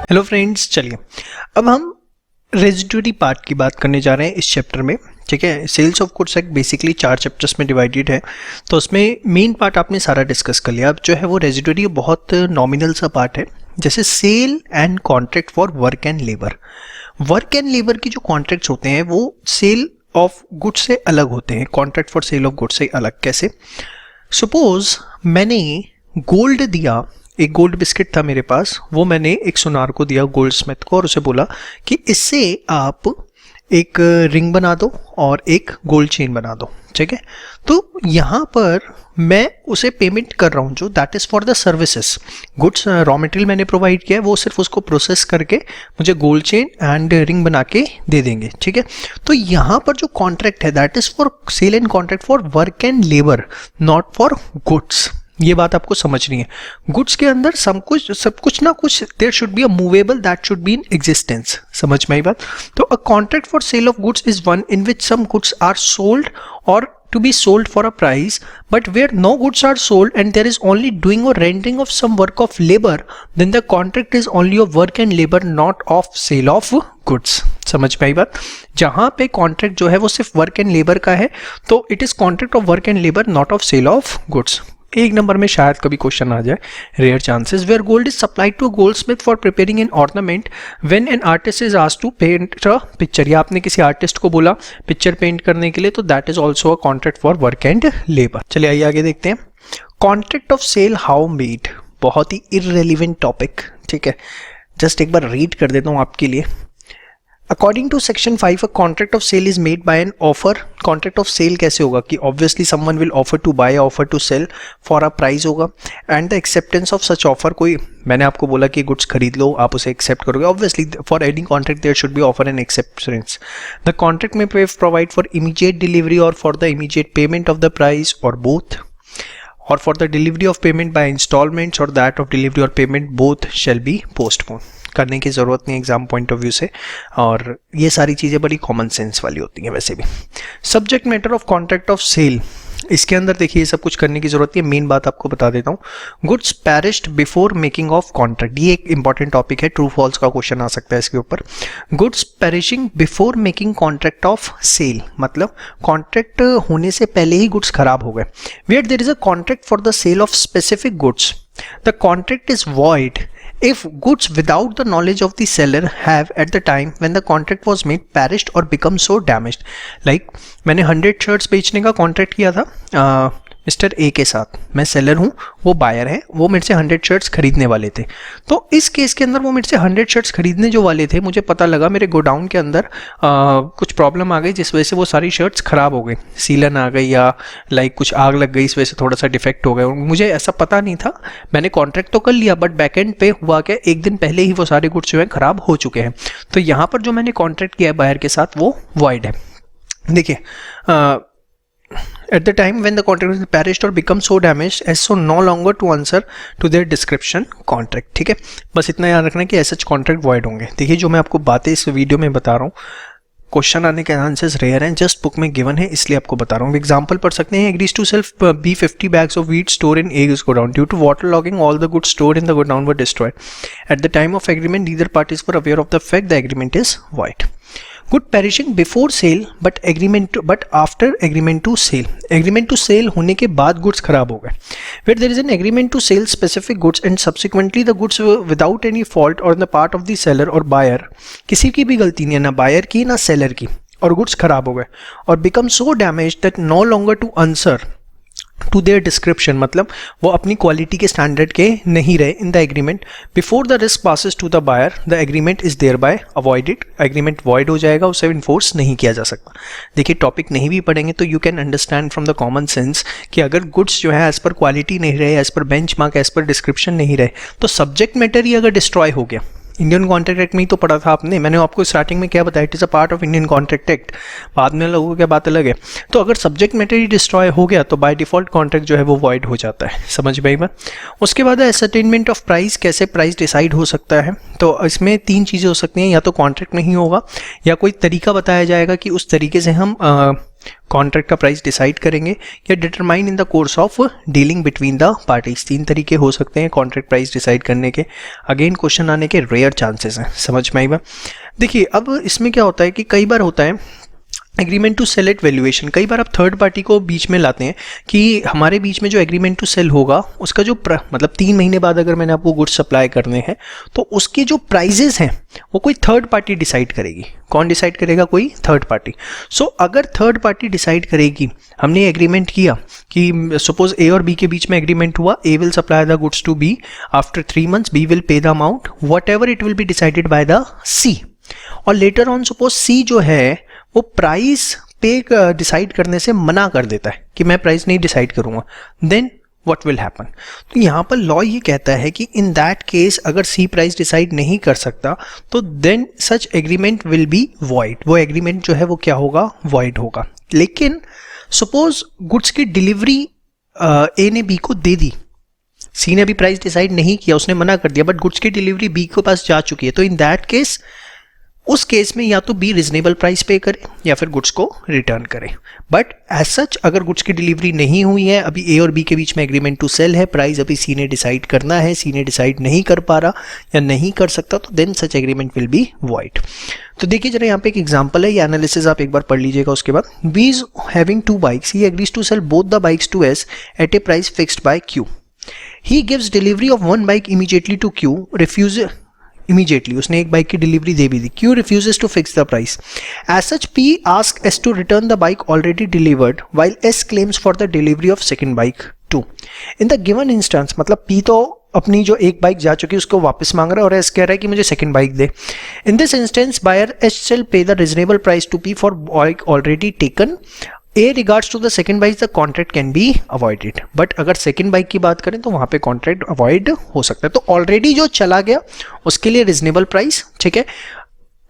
Hello friends, चलिए अब हम रेजिडुअरी पार्ट की बात करने जा रहे हैं इस चैप्टर में। ठीक है, sales of goods act basically 4 chapters में डिवाइडेड है, तो उसमें मेन पार्ट आपने सारा डिस्कस कर लिया। अब जो है वो रेजिडुअरी बहुत नॉमिनल सा पार्ट है, जैसे sale and contract for work and labour. Work and labour की जो कॉन्ट्रैक्ट्स होते हैं वो सेल ऑफ गुड्स से अलग होते हैं, contract for sale of goods से अलग। कैसे? सपोज मैंने गोल्ड दिया, एक गोल्ड बिस्किट था मेरे पास, वो मैंने एक सुनार को दिया, गोल्ड स्मिथ को, और उसे बोला कि इससे आप एक रिंग बना दो और एक गोल्ड चेन बना दो। ठीक है, तो यहाँ पर मैं उसे पेमेंट कर रहा हूँ जो that is for the services. Goods raw material मैंने प्रोवाइड किया है, वो सिर्फ उसको प्रोसेस करके मुझे गोल्ड चेन एंड रिंग बना के दे देंगे। ठीक है, तो यहाँ पर जो कॉन्ट्रैक्ट है that is for sale and contract for work and labour, not for goods. ये बात आपको समझनी है। गुड्स के अंदर सब कुछ ना कुछ there should be a movable that should be in existence. समझ में आई बात? तो a contract for sale of goods is one in which some goods are sold और to be sold for a price, but where no goods are sold and there is only doing or renting of some work of labor, then the contract is only of work and labor, not of sale of goods. समझ में आई बात? जहां पे contract जो है वो सिर्फ वर्क एंड लेबर का है, तो it is contract of work and labour, not of sale of goods. एक नंबर में शायद कभी क्वेश्चन आ जाए, rare chances. Where gold is supplied to goldsmith for preparing an ornament when an artist is asked to paint a picture, या आपने किसी artist को बोला पिक्चर पेंट करने के लिए, तो that is also a contract for work and labour. चलिए आइए आगे देखते हैं। Contract of sale how made, बहुत ही इररेलेवेंट टॉपिक। ठीक है, जस्ट एक बार रीड कर देता हूँ आपके लिए। According to section 5, a contract of sale is made by an offer. Contract of sale कैसे होगा कि obviously someone will offer to buy, offer to sell for a price होगा, and the acceptance of such offer, कोई मैंने आपको बोला कि goods खरीद लो, आप उसे एक्सेप्ट करोगे। Obviously for any contract there should be offer and acceptance. The contract may provide for immediate delivery or for the immediate payment of the price or both, or for the delivery of payment by installments or that of delivery or payment both shall be postponed. करने की ज़रूरत नहीं exam point of view से, और ये सारी चीज़ें बड़ी कॉमन सेंस वाली होती हैं वैसे भी। Subject matter of contract of sale, इसके अंदर देखिए सब कुछ करने की जरूरत है। मेन बात आपको बता देता हूँ, goods perished before making of contract, ये एक इंपॉर्टेंट टॉपिक है, ट्रू फॉल्स का क्वेश्चन आ सकता है इसके ऊपर। Goods perishing before making contract of sale, मतलब कॉन्ट्रैक्ट होने से पहले ही गुड्स खराब हो गए। Where there is a contract for the sale of specific goods, the contract is void if goods without the knowledge of the seller have at the time when the contract was made perished or become so damaged. Like मैंने 100 shirts बेचने का contract किया था mister A के साथ, मैं seller हूँ, वो बायर है, वो मेरे से 100 शर्ट्स खरीदने वाले थे। तो इस केस के अंदर वो मेरे से 100 शर्ट्स खरीदने जो वाले थे, मुझे पता लगा मेरे गोडाउन के अंदर कुछ प्रॉब्लम आ गई जिस वजह से वो सारी शर्ट्स ख़राब हो गई, सीलन आ गई या लाइक कुछ आग लग गई, इस वजह से थोड़ा सा डिफेक्ट हो गया। मुझे ऐसा पता नहीं था, मैंने कॉन्ट्रैक्ट तो कर लिया, बट बैक एंड पे हुआ क्या, एक दिन पहले ही वो सारे गुड्स जो है ख़राब हो चुके हैं। तो यहाँ पर जो मैंने कॉन्ट्रैक्ट किया है बायर के साथ वो वॉइड है। देखिए, at the time when the contract is perished or become so damaged as so no longer to answer to their description contract. ठीक है, बस इतना याद रखना कि ऐसे contract void होंगे। देखिए, जो मैं आपको बातें इस वीडियो में बता रहा हूँ, क्वेश्चन आने के चांसेस रेयर हैं, जस्ट बुक में गिवन है इसलिए आपको बता रहा हूँ। एग्जांपल पढ़ सकते हैं, agrees to self B 50 bags of wheat stored in A's godown. Due to water logging, all the goods stored in the godown were destroyed. At the time of agreement, neither parties were aware of the fact the agreement is void. Good perishing before sale but after agreement to sale. Agreement to sale होने के बाद goods खराब हो गए। Where there is an agreement to sell specific goods and subsequently the goods without any fault on the part of the seller or buyer, किसी की भी गलती नहीं है, ना buyer की ना seller की, और goods खराब हो गए और become so damaged that no longer to answer to their description, मतलब वो अपनी क्वालिटी के स्टैंडर्ड के नहीं रहे in the agreement. Before the risk passes to the buyer, the agreement is thereby avoided, agreement void हो जाएगा, उसे इन्फोर्स नहीं किया जा सकता। देखिए, टॉपिक नहीं भी पढ़ेंगे तो you can understand from the common sense कि अगर गुड्स जो है एज पर क्वालिटी नहीं रहे, as per benchmark, as per description नहीं रहे, तो सब्जेक्ट मैटर ही अगर डिस्ट्रॉय हो गया, इंडियन कॉन्ट्रैक्ट एक्ट में ही तो पढ़ा था आपने, मैंने आपको स्टार्टिंग में क्या बताया, it is a part of Indian contract act, बाद में लोगों की बात अलग है। तो अगर सब्जेक्ट मैटर ही डिस्ट्रॉय हो गया तो बाय डिफॉल्ट कॉन्ट्रैक्ट जो है वो वॉइड हो जाता है। समझ में आई बात? उसके बाद असर्टेनमेंट ऑफ प्राइस, कैसे प्राइस डिसाइड हो सकता है, तो इसमें 3 चीज़ें हो सकती हैं, या तो कॉन्ट्रैक्ट में ही होगा या कोई तरीका बताया जाएगा कि उस तरीके से हम कॉन्ट्रैक्ट का प्राइस डिसाइड करेंगे, या determine in the course of dealing between the parties. 3 तरीके हो सकते हैं कॉन्ट्रैक्ट प्राइस डिसाइड करने के। अगेन क्वेश्चन आने के रेयर चांसेस हैं, समझ में आई बात। देखिए अब इसमें क्या होता है कि कई बार होता है agreement to sell at valuation. कई बार आप थर्ड पार्टी को बीच में लाते हैं कि हमारे बीच में जो एग्रीमेंट टू सेल होगा उसका जो मतलब 3 महीने बाद अगर मैंने आपको गुड्स सप्लाई करने हैं तो उसके जो प्राइजेस हैं वो कोई थर्ड पार्टी डिसाइड करेगी। कौन डिसाइड करेगा? कोई थर्ड पार्टी। सो अगर थर्ड पार्टी डिसाइड करेगी, हमने एग्रीमेंट किया कि सपोज ए और बी के बीच में एग्रीमेंट हुआ, A will supply the goods to B, after 3 months B will pay the amount, whatever it will be decided by the C. और लेटर ऑन सपोज सी जो है वो प्राइस पे decide करने से मना कर देता है कि मैं प्राइस नहीं डिसाइड करूंगा, देन व्हाट विल हैपन? तो यहाँ पर लॉ ये कहता है कि इन दैट केस अगर सी प्राइस डिसाइड नहीं कर सकता तो then such agreement will be void. वो एग्रीमेंट जो है वो क्या होगा? वॉइड होगा। लेकिन सपोज गुड्स की डिलीवरी ए ने बी को दे दी, सी ने अभी प्राइस डिसाइड नहीं किया, उसने मना कर दिया, बट गुड्स की डिलीवरी बी के पास जा चुकी है, तो इन दैट केस उस केस में या तो बी रिजनेबल प्राइस पे करे या फिर गुड्स को रिटर्न करे। बट एज सच अगर गुड्स की डिलीवरी नहीं हुई है, अभी ए और बी के बीच में एग्रीमेंट टू सेल है, प्राइस अभी सी ने डिसाइड करना है, सी ने डिसाइड नहीं कर पा रहा या नहीं कर सकता, तो then such agreement will be void. तो देखिए जरा यहाँ पे एक एग्जांपल है, ये एनालिसिस आप एक बार पढ़ लीजिएगा। उसके बाद B is having 2 bikes, he agrees to sell both the bikes to S at a price fixed by Q. He gives delivery of 1 bike immediately to Q, refuse immediately, उसने एक बाइक की delivery दे भी दी, Q refuses to fix the price. As such P ask S to return the bike already delivered while S claims for the delivery of second bike to. In the given instance, मतलब P तो अपनी जो एक bike जा चुकी है उसको वापस मांग रहा है और एस कह रहा है कि मुझे सेकंड बाइक दे। In this instance buyer S shall pay the reasonable price to P for bike already taken. A regards to the second bike the contract can be avoided, but अगर second bike की बात करें तो वहां पे contract avoid हो सकता है। तो ऑलरेडी जो चला गया उसके लिए रिजनेबल प्राइस, ठीक है,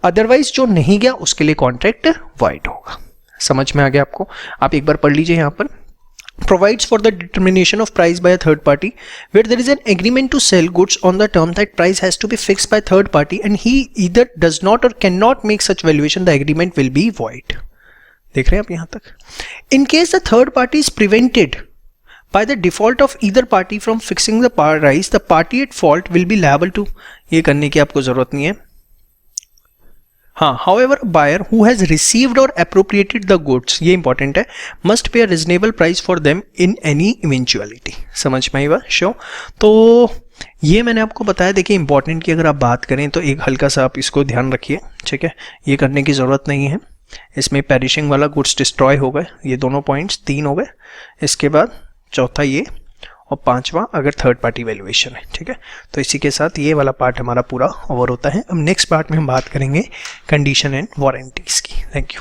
अदरवाइज जो नहीं गया उसके लिए कॉन्ट्रैक्ट वॉइड होगा। समझ में आ गया आपको? आप एक बार पढ़ लीजिए यहाँ पर। Provides for the determination of price by a third party where there is an agreement to sell goods on the term that price has to be fixed by third party and he either does not or cannot make such valuation, the agreement will be void। देख रहे हैं आप यहां तक? In case the third party is prevented by the default of either party from fixing the price, the party at fault will be liable to, ये करने की आपको जरूरत नहीं है। हाँ, however buyer who has received और अप्रोप्रिएटेड द गुड्स, ये इंपॉर्टेंट है, must pay a reasonable price for them in any eventuality. समझ में आई बात? श्योर। तो ये मैंने आपको बताया। देखिए इंपॉर्टेंट की अगर आप बात करें तो एक हल्का सा आप इसको ध्यान रखिए, ठीक है, ये करने की जरूरत नहीं है। इसमें पेरिशिंग वाला गुड्स डिस्ट्रॉय हो गए, ये दोनों पॉइंट्स 3 हो गए। इसके बाद चौथा ये और 5वां अगर थर्ड पार्टी वैल्यूएशन है, ठीक है। तो इसी के साथ ये वाला पार्ट हमारा पूरा ओवर होता है। अब नेक्स्ट पार्ट में हम बात करेंगे कंडीशन एंड वारंटीज की। Thank you.